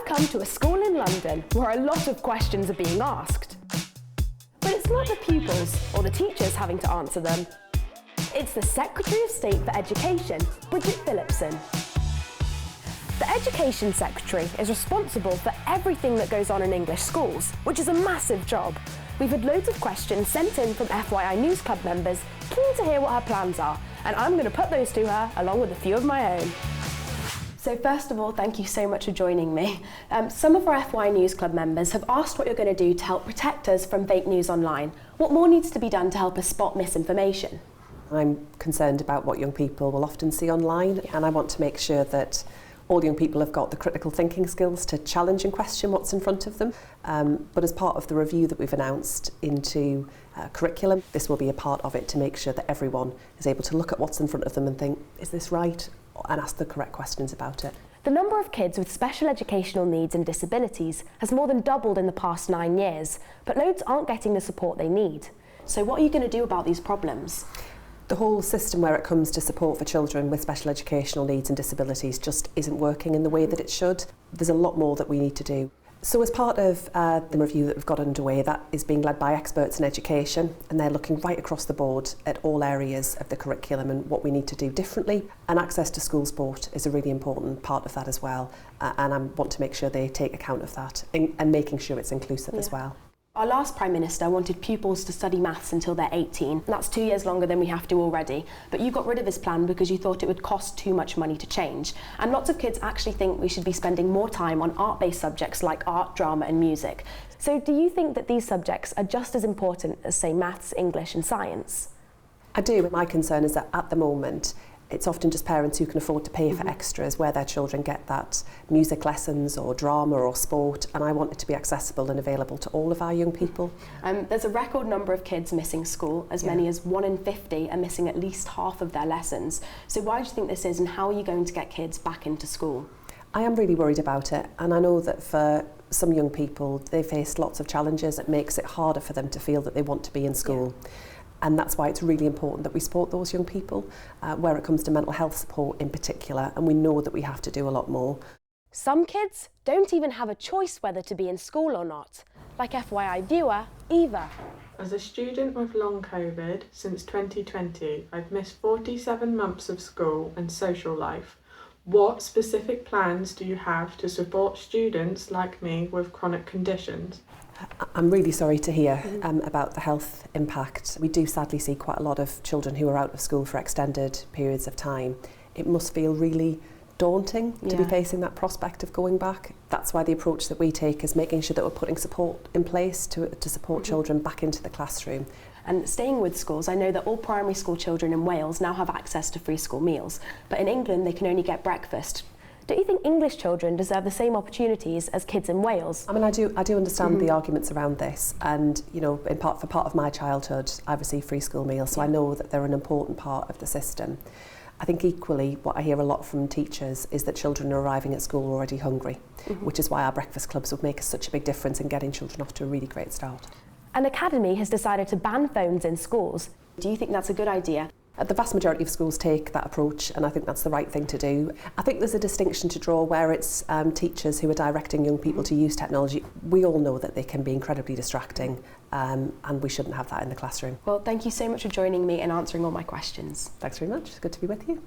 I've come to a school in London where a lot of questions are being asked. But it's not the pupils or the teachers having to answer them. It's the Secretary of State for Education, Bridget Phillipson. The Education Secretary is responsible for everything that goes on in English schools, which is a massive job. We've had loads of questions sent in from FYI News Club members keen to hear what her plans are, and I'm going to put those to her along with a few of my own. So first of all, thank you so much for joining me. Some of our FYI News Club members have asked what you're going to do to help protect us from fake news online. What more needs to be done to help us spot misinformation? I'm concerned about what young people will often see online, and I want to make sure that all young people have got the critical thinking skills to challenge and question what's in front of them. But as part of the review that we've announced into curriculum, this will be a part of it to make sure that everyone is able to look at what's in front of them and think, is this right? And ask the correct questions about it. The number of kids with special educational needs and disabilities has more than doubled in the past 9 years, but loads aren't getting the support they need. So what are you going to do about these problems? The whole system where it comes to support for children with special educational needs and disabilities just isn't working in the way that it should. There's a lot more that we need to do. So as part of the review that we've got underway, that is being led by experts in education, and they're looking right across the board at all areas of the curriculum and what we need to do differently. And access to school sport is a really important part of that as well. And I want to make sure they take account of that and making sure it's inclusive as well. Our last Prime Minister wanted pupils to study maths until they're 18. That's 2 years longer than we have to already. But you got rid of his plan because you thought it would cost too much money to change. And lots of kids actually think we should be spending more time on art-based subjects like art, drama and music. So do you think that these subjects are just as important as, say, maths, English and science? I do. My concern is that at the moment, it's often just parents who can afford to pay for extras where their children get that music lessons or drama or sport, and I want it to be accessible and available to all of our young people. There's a record number of kids missing school. As many as 1 in 50 are missing at least half of their lessons. So why do you think this is, and how are you going to get kids back into school? I am really worried about it, and I know that for some young people they face lots of challenges. It makes it harder for them to feel that they want to be in school. And that's why it's really important that we support those young people where it comes to mental health support in particular, and we know that we have to do a lot more. Some kids don't even have a choice whether to be in school or not, like FYI viewer Eva. As a student with long COVID since 2020, I've missed 47 months of school and social life. What specific plans do you have to support students like me with chronic conditions? I'm really sorry to hear about the health impact. We do sadly see quite a lot of children who are out of school for extended periods of time. It must feel really daunting to be facing that prospect of going back. That's why the approach that we take is making sure that we're putting support in place to support children back into the classroom. And staying with schools, I know that all primary school children in Wales now have access to free school meals, but in England they can only get breakfast. Don't you think English children deserve the same opportunities as kids in Wales? I mean, I do understand the arguments around this, and you know, for part of my childhood, I received free school meals, so I know that they're an important part of the system. I think equally, what I hear a lot from teachers is that children are arriving at school already hungry, which is why our breakfast clubs would make such a big difference in getting children off to a really great start. An academy has decided to ban phones in schools. Do you think that's a good idea? The vast majority of schools take that approach, and I think that's the right thing to do. I think there's a distinction to draw where it's teachers who are directing young people to use technology. We all know that they can be incredibly distracting, and we shouldn't have that in the classroom. Well, thank you so much for joining me and answering all my questions. Thanks very much. It's good to be with you.